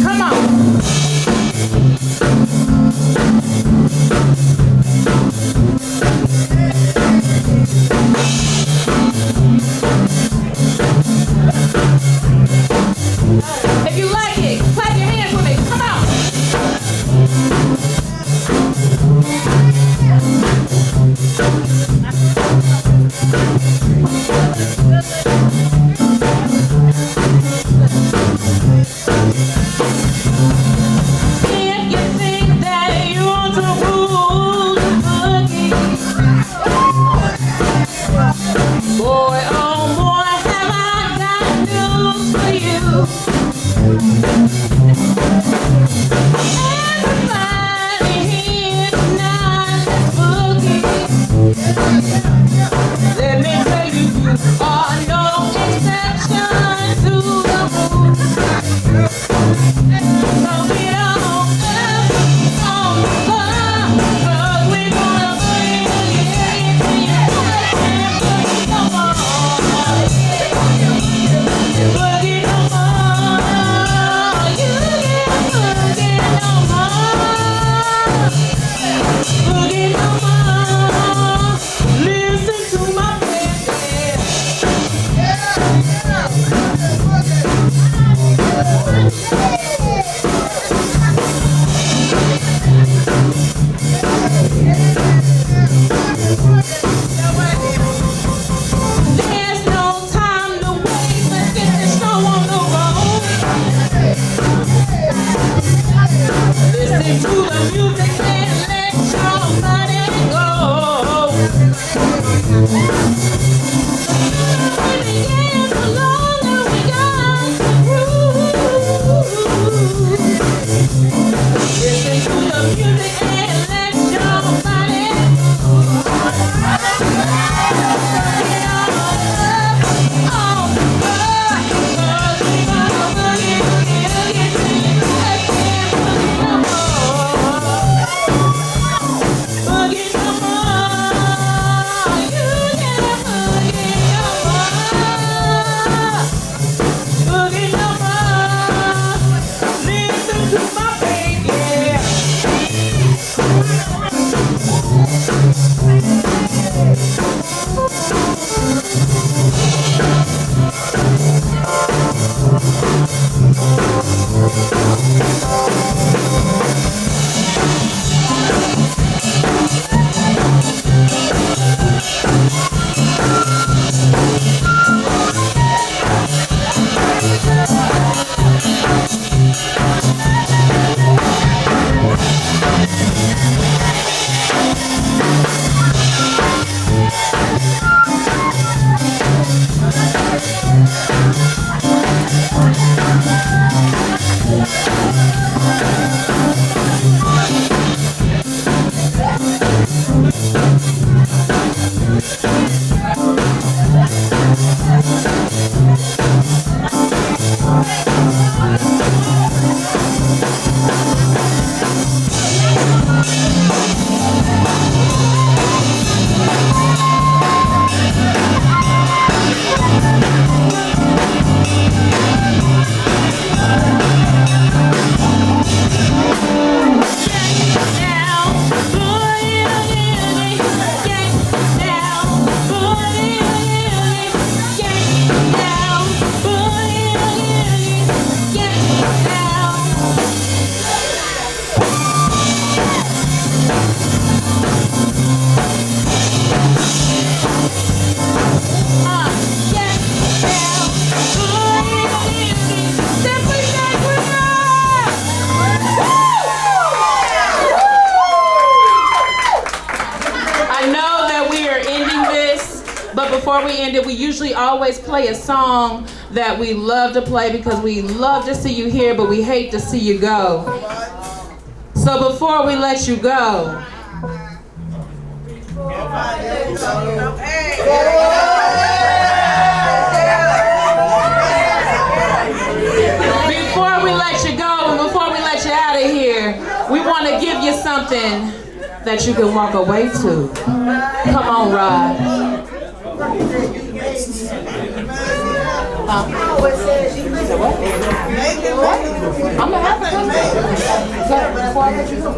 [SPEAKER 3] Come on. If you like it, clap your hands with me. Come on. If you think that you want to rule the boogie, boy, oh boy, have I got news for you. Everybody here tonight is boogie. Let me tell you, you are no exception to the rule. So get on up, on the floor, 'cause we gonna boogie again till you can't boogie no more. Boogie no more. You can't boogie no more. Boogie no more. Listen to my baby. There's no time to waste. Let's get this show on the road. Listen to the music and let your body go. We begin the longer we got to groove. Listen to the music and let your body go. Get on up, on the floor, 'cause we gonna boogie, boogie, boogie till you can't boogie no more. Boogie no more. You can't But before we end it, we usually always play a song that we love to play because we love to see you here, but we hate to see you go. So before we let you go, before we let you go and before we let you out of here, we want to give you something that you can walk away to. Come on, Rod. I'm gonna have to come back. Before I let you go.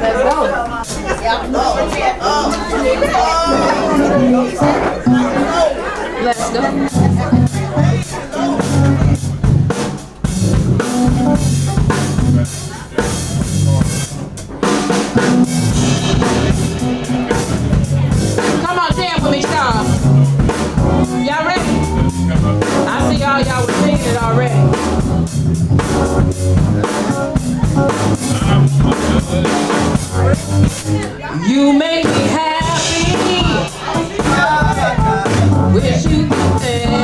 [SPEAKER 3] Let's go. Let's go. Come on, jam for me, y'all. Y'all ready? I see y'all were singing it already. You make me happy. Wish you could stay.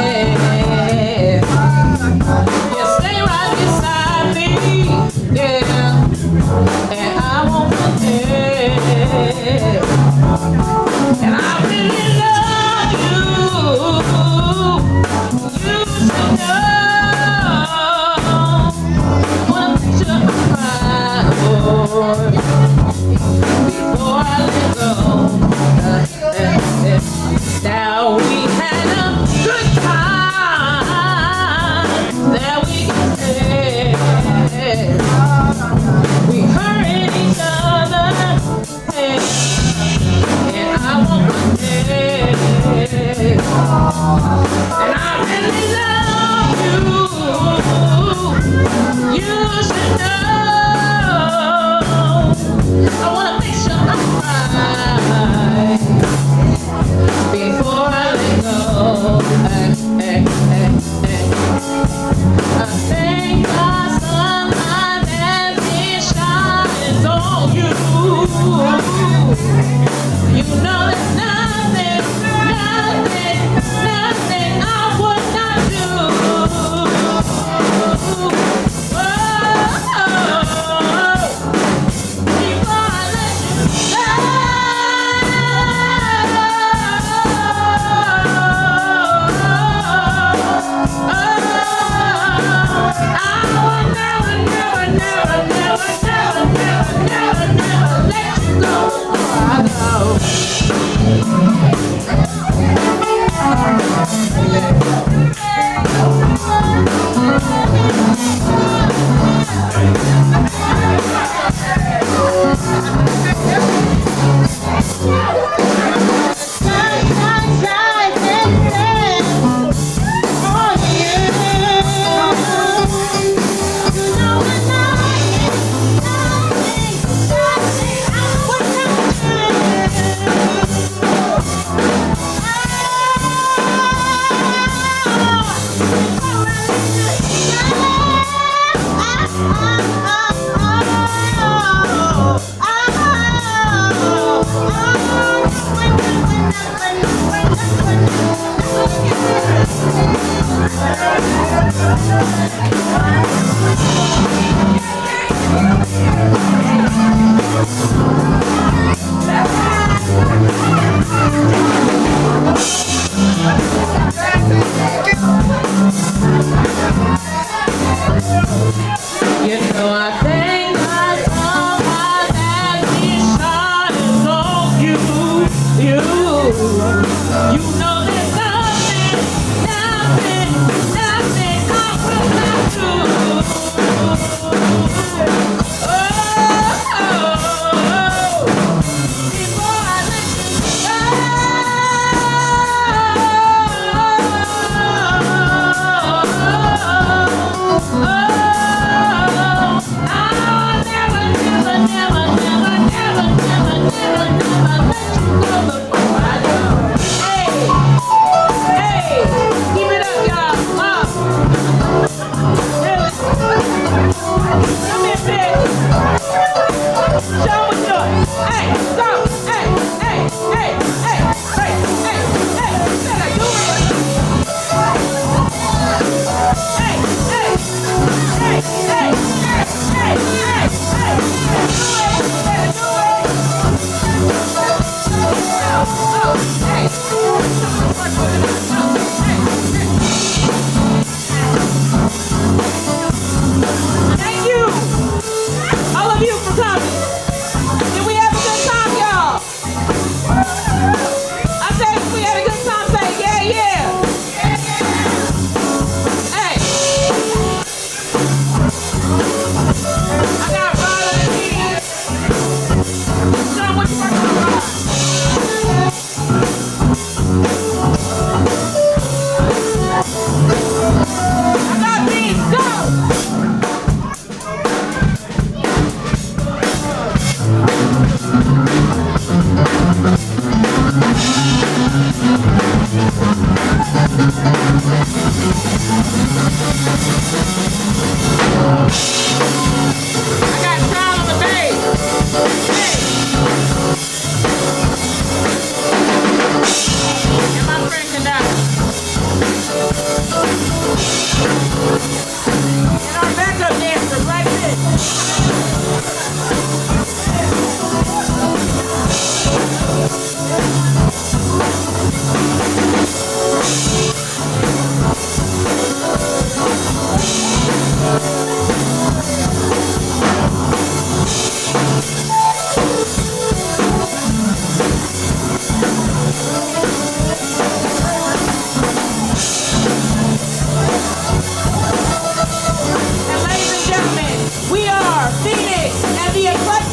[SPEAKER 3] a clutch